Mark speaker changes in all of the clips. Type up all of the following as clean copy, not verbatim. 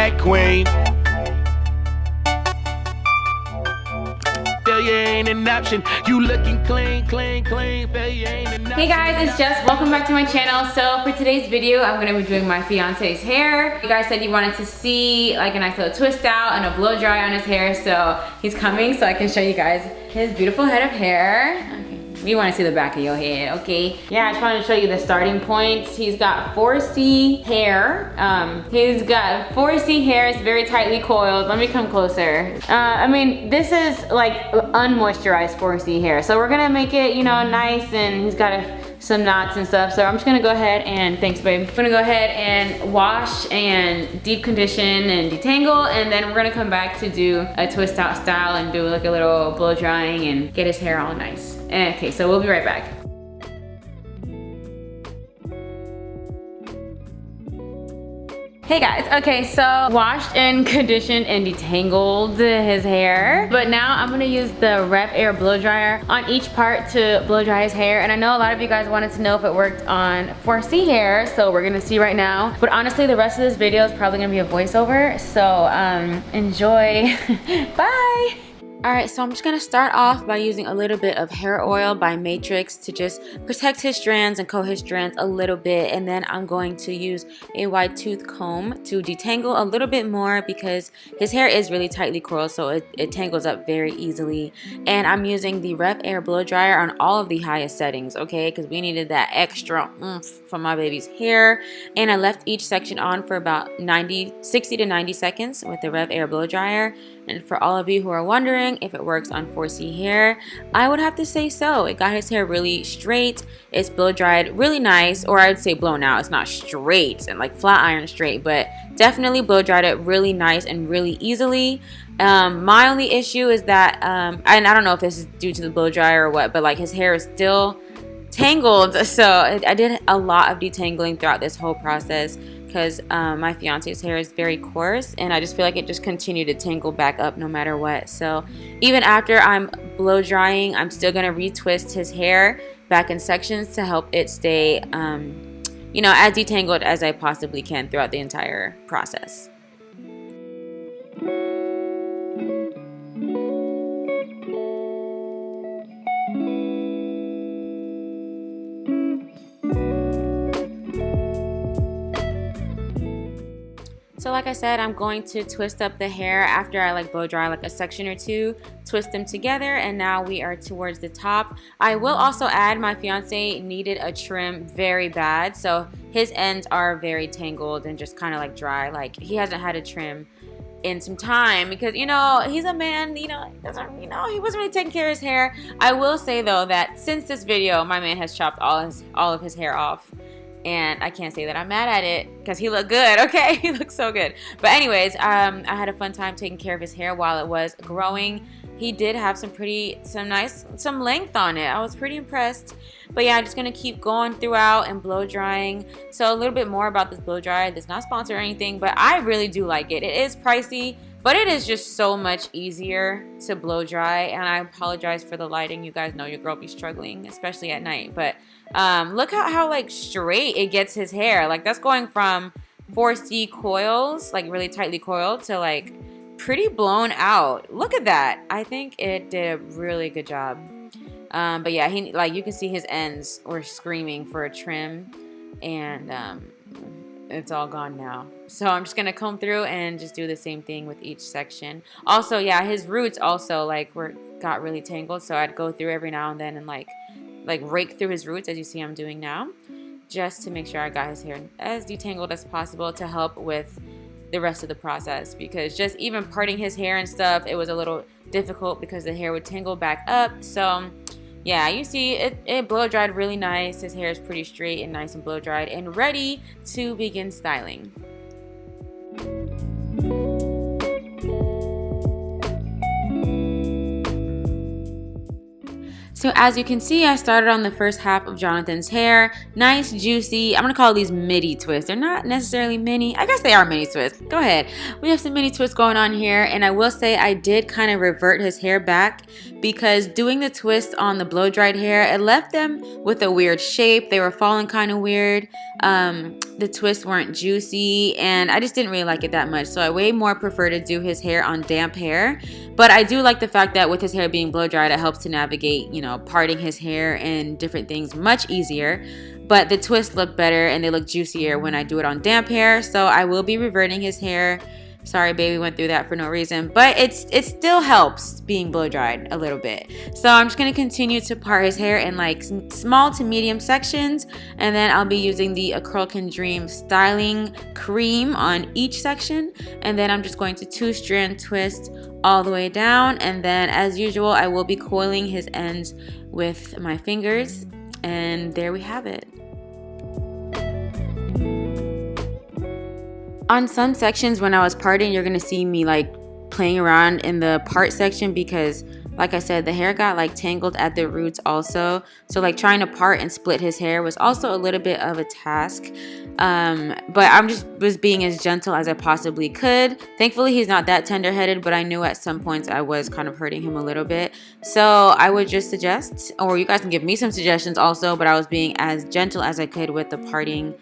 Speaker 1: that queen. Failure ain't an option. You looking clean, clean, clean. Failure ain't an option.
Speaker 2: Hey guys, it's Jess. Welcome back to my channel. So for today's video, I'm gonna be doing my fiance's hair. You guys said you wanted to see like a nice little twist out and a blow dry on his hair, so he's coming so I can show you guys his beautiful head of hair. Okay. We want to see the back of your head, okay? Yeah, I just wanted to show you the starting points. He's got 4C hair. He's got 4C hair. It's very tightly coiled. Let me come closer. I mean, this is like unmoisturized 4C hair. So we're gonna make it, you know, nice, and he's got some knots and stuff. So I'm just gonna go ahead and, thanks babe. I'm gonna go ahead and wash and deep condition and detangle, and then we're gonna come back to do a twist out style and do like a little blow drying and get his hair all nice. Okay, so we'll be right back. Hey guys, okay, so washed and conditioned and detangled his hair, but now I'm gonna use the Rep Air blow dryer on each part to blow dry his hair. And I know a lot of you guys wanted to know if it worked on 4C hair, so we're gonna see right now. But honestly, the rest of this video is probably gonna be a voiceover, so enjoy. Bye. All right, so I'm just gonna start off by using a little bit of hair oil by Matrix to just protect his strands and coat his strands a little bit. And then I'm going to use a wide tooth comb to detangle a little bit more because his hair is really tightly coiled, so it tangles up very easily. And I'm using the Rep Air blow dryer on all of the highest settings, okay? Because we needed that extra oomph from my baby's hair. And I left each section on for about 60 to 90 seconds with the Rep Air blow dryer. And for all of you who are wondering if it works on 4C hair, I would have to say so. It got his hair really straight. It's blow dried really nice, or I'd say blown out. It's not straight and like flat iron straight, but definitely blow dried it really nice and really easily. My only issue is that, and I don't know if this is due to the blow dryer or what, but like his hair is still tangled. So I did a lot of detangling throughout this whole process, because my fiance's hair is very coarse, and I just feel like it just continued to tangle back up no matter what. So even after I'm blow drying, I'm still gonna retwist his hair back in sections to help it stay, you know, as detangled as I possibly can throughout the entire process. So like I said, I'm going to twist up the hair after I like blow dry like a section or two, twist them together, and now we are towards the top. I will also add, my fiance needed a trim very bad, so his ends are very tangled and just kind of like dry. Like he hasn't had a trim in some time because, you know, he's a man, you know, he wasn't really taking care of his hair. I will say though that since this video, my man has chopped all of his hair off. And I can't say that I'm mad at it because he looked good, okay? He looked so good. But anyways, I had a fun time taking care of his hair while it was growing. He did have some length on it. I was pretty impressed. But yeah, I'm just gonna keep going throughout and blow drying. So a little bit more about this blow dryer. It's not sponsored or anything, but I really do like it. It is pricey, but it is just so much easier to blow dry. And I apologize for the lighting. You guys know your girl be struggling, especially at night. But look how like straight it gets his hair. Like that's going from 4C coils, like really tightly coiled, to like pretty blown out. Look at that. I think it did a really good job. But yeah, he, like, you can see his ends were screaming for a trim, and it's all gone now. So I'm just gonna comb through and just do the same thing with each section. Also, yeah, his roots also like got really tangled, so I'd go through every now and then and like rake through his roots, as you see I'm doing now, just to make sure I got his hair as detangled as possible to help with the rest of the process. Because just even parting his hair and stuff, it was a little difficult because the hair would tangle back up. So yeah, you see it blow dried really nice. His hair is pretty straight and nice and blow dried and ready to begin styling. So as you can see, I started on the first half of Jonathan's hair. Nice, juicy, I'm gonna call these midi twists. They're not necessarily mini. I guess they are mini twists. Go ahead. We have some mini twists going on here, and I will say I did kind of revert his hair back because doing the twist on the blow-dried hair, it left them with a weird shape. They were falling kind of weird. The twists weren't juicy, and I just didn't really like it that much. So I way more prefer to do his hair on damp hair. But I do like the fact that with his hair being blow-dried, it helps to navigate, you know, parting his hair and different things much easier. But the twists look better and they look juicier when I do it on damp hair. So I will be reverting his hair. Sorry, baby, went through that for no reason, but it still helps being blow dried a little bit. So I'm just gonna continue to part his hair in like small to medium sections, and then I'll be using the A Curl Can Dream styling cream on each section, and then I'm just going to 2-strand twist all the way down, and then as usual, I will be coiling his ends with my fingers, and there we have it. On some sections when I was parting, you're gonna see me like playing around in the part section because like I said, the hair got like tangled at the roots also. So like trying to part and split his hair was also a little bit of a task. But I'm just was being as gentle as I possibly could. Thankfully, he's not that tender-headed, but I knew at some points I was kind of hurting him a little bit. So I would just suggest, or you guys can give me some suggestions also, but I was being as gentle as I could with the parting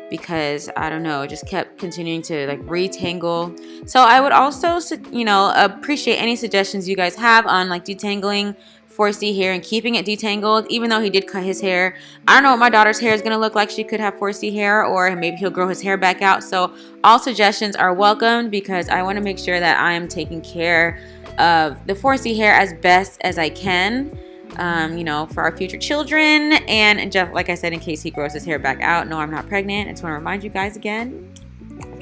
Speaker 2: because I don't know, it just kept continuing to like retangle. So I would also, you know, appreciate any suggestions you guys have on like detangling 4C hair and keeping it detangled, even though he did cut his hair. I don't know what my daughter's hair is gonna look like. She could have 4C hair, or maybe he'll grow his hair back out. So all suggestions are welcomed because I want to make sure that I am taking care of the 4C hair as best as I can. You know, for our future children, and just like I said, in case he grows his hair back out. No, I'm not pregnant. I just want to remind you guys again.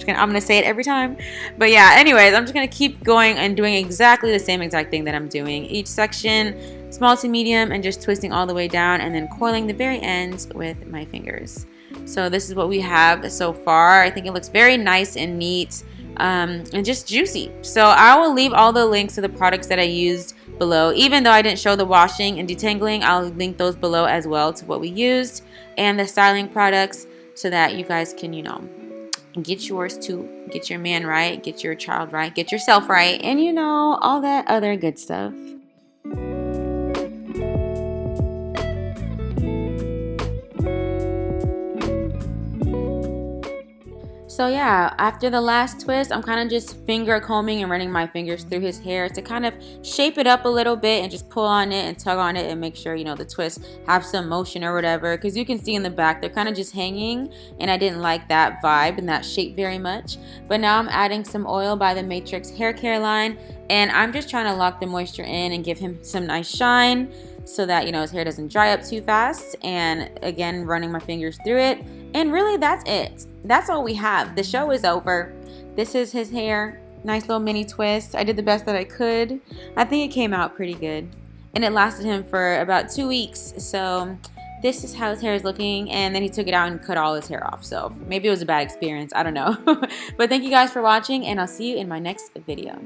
Speaker 2: I'm gonna say it every time, but yeah. Anyways, I'm just gonna keep going and doing exactly the same exact thing that I'm doing. Each section, small to medium, and just twisting all the way down, and then coiling the very ends with my fingers. So this is what we have so far. I think it looks very nice and neat, and just juicy. So I will leave all the links to the products that I used below. Even though I didn't show the washing and detangling, I'll link those below as well to what we used and the styling products so that you guys can, you know, get yours too. Get your man right, get your child right, get yourself right, and you know, all that other good stuff. So yeah, after the last twist, I'm kind of just finger combing and running my fingers through his hair to kind of shape it up a little bit and just pull on it and tug on it and make sure, you know, the twists have some motion or whatever. Because you can see in the back, they're kind of just hanging, and I didn't like that vibe and that shape very much. But now I'm adding some oil by the Matrix hair care line, and I'm just trying to lock the moisture in and give him some nice shine so that, you know, his hair doesn't dry up too fast. And again, running my fingers through it. And really, that's it. That's all we have. The show is over. This is his hair. Nice little mini twist. I did the best that I could. I think it came out pretty good. And it lasted him for about 2 weeks. So this is how his hair is looking. And then he took it out and cut all his hair off. So maybe it was a bad experience. I don't know. But thank you guys for watching, and I'll see you in my next video.